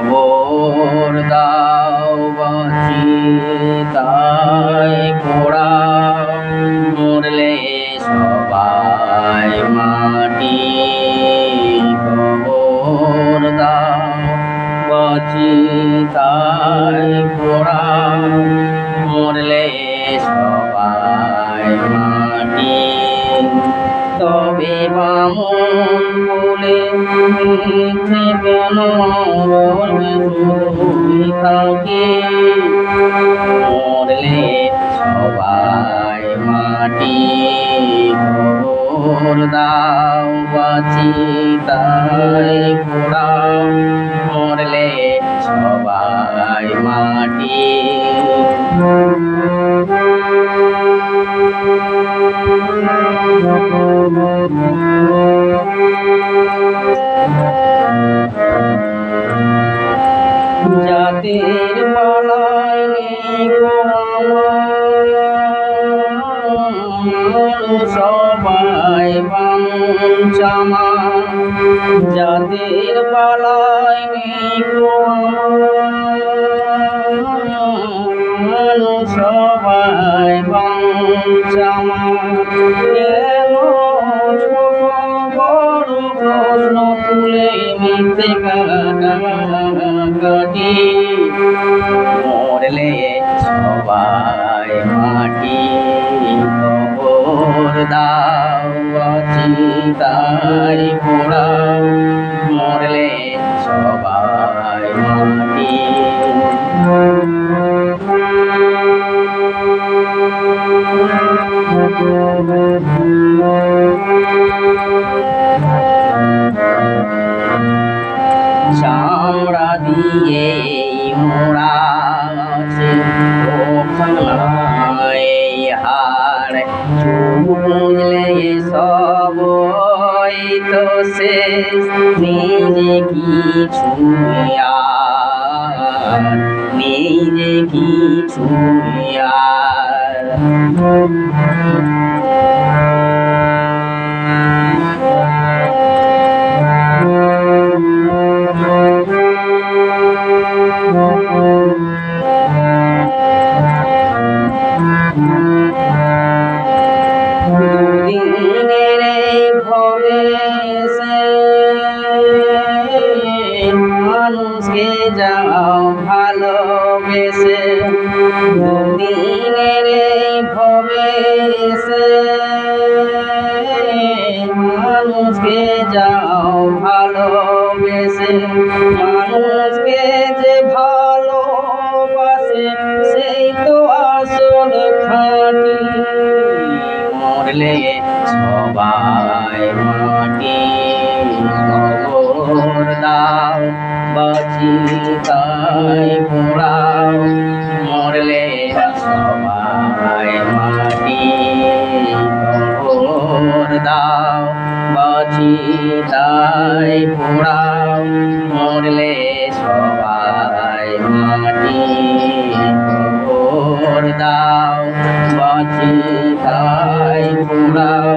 খবর দাও বাঁচিতাই পোড়াও, মরলে সবাই মাটি। খবর দাও বাঁচিতাই পোড়াও, মরলে সবাই মাটি। তবে বামন বলে মিথ্যে কেন বলবে শুধুই থাকে, মরলে সবাই মাটি। খবর দাও বাঁচিতাই পোড়াও, মরলে সবাই মাটি। জাতির পালায় নেই গো আমার, সবাই বামুন চামা। জাতির পালায় নেই গো আমার, সবাই বামুন চামা। বড় প্রশ্ন তুলে মিথ্যে কাটাকাটি, মরলে সবাই মাটি। খবর দাও বাঁচিতাই পোড়াও, মরলে সবাই মাটি। চামড়া দিয়ে মোড়া আছে ওখানায় হাড়, বুঝলে সব তো শেষ, নিজে কিছু আর, নিজে কিছু আর। দুদিনের ভবে সে মানুষকে যাও ভালোবেসে, দুদিনের ভবে সে মানুষকে যাও ভালোবেসে। মানুষকে যে ভালোবাসে সেই তো আসল খাঁটি, মরলে সবাই মাটি। খবর দাও বাঁচিতাই পোড়াও, মরলে সবাই মাটি। খবর দাও বাঁচিতাই পোড়াও, মরলে সবাই মাটি। খবর দাও বাঁচিতাই পোড়াও,